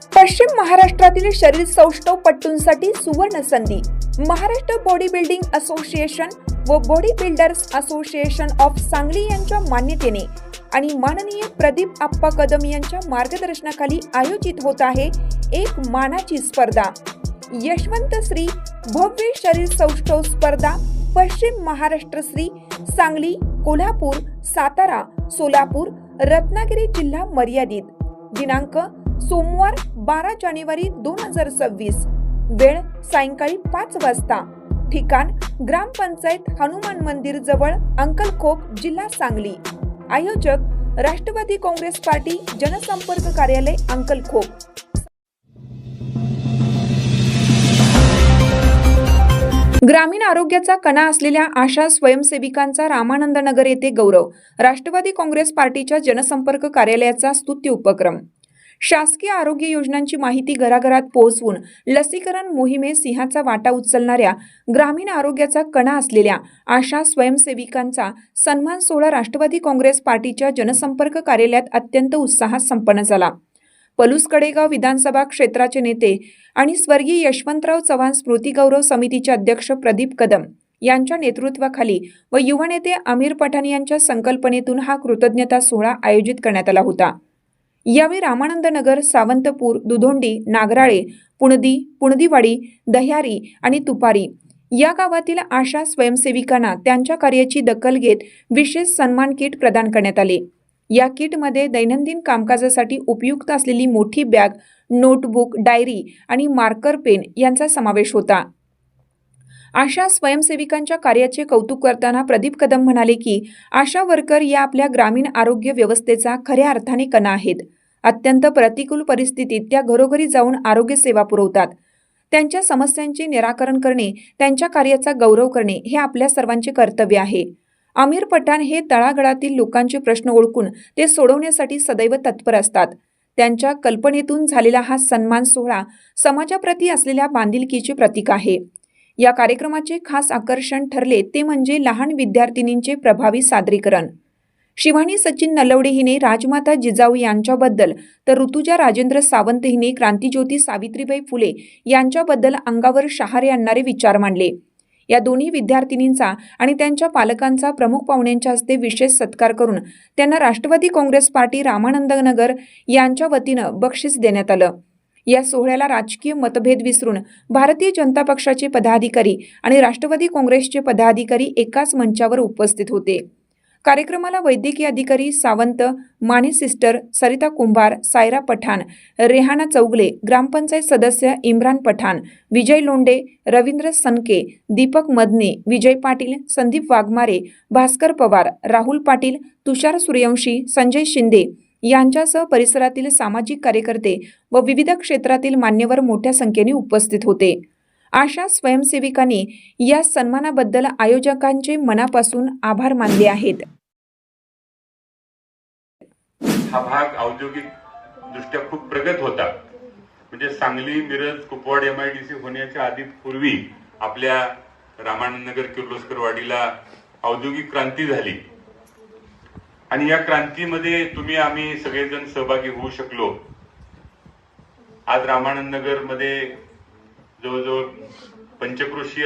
पश्चिम महाराष्ट्रातील शरीर सौष्ठवपटूंसाठी सुवर्ण संधी. महाराष्ट्र बॉडी बिल्डिंग असोसिएशन व body builders association of Sangli यांच्या मान्यतेने आणि माननीय प्रदीप आप्पा कदम यांच्या मार्गदर्शनाखाली आयोजित होत आहे एक मानाची स्पर्धा. यशवंत श्री भव्य शरीर सौष्ठव स्पर्धा पश्चिम महाराष्ट्र श्री सांगली, कोल्हापूर, सातारा, सोलापूर, रत्नागिरी जिल्हा मर्यादित. दिनांक सोमवार 12 जानेवारी 2026. वेळ सायंकाळी 5 वाजता. ठिकाण ग्रामपंचायत हनुमान मंदिर जवळ, अंकलखोप, जिल्हा सांगली. आयोजक राष्ट्रवादी काँग्रेस पार्टी, जनसंपर्क कार्यालय, अंकलखोप. ग्रामीण आरोग्याचा कणा असलेल्या आशा स्वयंसेविकांचा रामानंद नगर येथे गौरव. राष्ट्रवादी काँग्रेस पार्टीच्या जनसंपर्क कार्यालयाचा स्तुत्य उपक्रम. शासकीय आरोग्य योजनांची माहिती घराघरात पोहोचवून लसीकरण मोहिमेत सिंहाचा वाटा उचलणाऱ्या ग्रामीण आरोग्याचा कणा असलेल्या आशा स्वयंसेविकांचा सन्मान सोहळा राष्ट्रवादी काँग्रेस पार्टीच्या जनसंपर्क कार्यालयात अत्यंत उत्साहात संपन्न झाला. पलूस कडेगाव विधानसभा क्षेत्राचे नेते आणि स्वर्गीय यशवंतराव चव्हाण स्मृती गौरव समितीचे अध्यक्ष प्रदीप कदम यांच्या नेतृत्वाखाली व युवा नेते आमिर पठाण यांच्या संकल्पनेतून हा कृतज्ञता सोहळा आयोजित करण्यात आला होता. यावेळी रामानंद नगर, सावंतपूर, दुधोंडी, नागराळे, पुणदी, पुणदीवाडी, दह्यारी आणि तुपारी या गावातील आशा स्वयंसेविकांना त्यांच्या कार्याची दखल घेत विशेष सन्मान किट प्रदान करण्यात आले. या किटमध्ये दैनंदिन कामकाजासाठी उपयुक्त असलेली मोठी बॅग, नोटबुक, डायरी आणि मार्कर पेन यांचा समावेश होता. आशा स्वयंसेविकांच्या कार्याचे कौतुक करताना प्रदीप कदम म्हणाले की आशा वर्कर या आपल्या ग्रामीण आरोग्य व्यवस्थेचा खऱ्या अर्थाने कणा आहेत. अत्यंत प्रतिकूल परिस्थितीत त्या घरोघरी जाऊन आरोग्य सेवा पुरवतात. त्यांच्या समस्यांचे निराकरण करणे, त्यांच्या कार्याचा गौरव करणे हे आपल्या सर्वांचे कर्तव्य आहे. आमिर पठाण हे तळागाळातील लोकांचे प्रश्न ओळखून ते सोडवण्यासाठी सदैव तत्पर असतात. त्यांच्या कल्पनेतून झालेला हा सन्मान सोहळा समाजाप्रती असलेल्या बांधिलकीचे प्रतीक आहे. या कार्यक्रमाचे खास आकर्षण ठरले ते म्हणजे लहान विद्यार्थिनींचे प्रभावी सादरीकरण. शिवानी सचिन नलवडे हिने राजमाता जिजाऊ यांच्याबद्दल तर ऋतुजा राजेंद्र सावंत हिने क्रांतिज्योती सावित्रीबाई फुले यांच्याबद्दल अंगावर शहारे आणणारे विचार मांडले. या दोन्ही विद्यार्थिनींचा आणि त्यांच्या पालकांचा प्रमुख पाहुण्यांच्या हस्ते विशेष सत्कार करून त्यांना राष्ट्रवादी काँग्रेस पार्टी रामानंद नगर यांच्या वतीनं बक्षीस देण्यात आलं. या सोहळ्याला राजकीय मतभेद विसरून भारतीय जनता पक्षाचे पदाधिकारी आणि राष्ट्रवादी काँग्रेसचे पदाधिकारी एकाच मंचावर उपस्थित होते. कार्यक्रमाला वैद्यकीय अधिकारी सावंत, माने सिस्टर, सरिता कुंभार, सायरा पठाण, रेहाना चौगले, ग्रामपंचायत सदस्य इम्रान पठाण, विजय लोंडे, रवींद्र सनके, दीपक मदने, विजय पाटील, संदीप वाघमारे, भास्कर पवार, राहुल पाटील, तुषार सूर्यवंशी, संजय शिंदे यांच्यासह परिसरातील सामाजिक कार्यकर्ते व विविध क्षेत्रातील मान्यवर मोठ्या संख्येने उपस्थित होते. आशा स्वयंसेविकांनी या सन्मानाबद्दल आयोजकांचे मनापासून आभार मानले आहेत. हा भाग औद्योगिक दृष्ट्या खूप प्रगत होता. म्हणजे सांगली, मिरज, कुपवाड MIDC होण्याच्या आधी पूर्वी आपल्या रामानंद नगर, किर्लोस्कर वाडीला औद्योगिक क्रांती झाली आणि या क्रांतीमध्ये आम्ही सगळेजण सहभागी होऊ शकलो. आज रामानंद नगर मध्ये जवळजवळ पंचक्रोशीय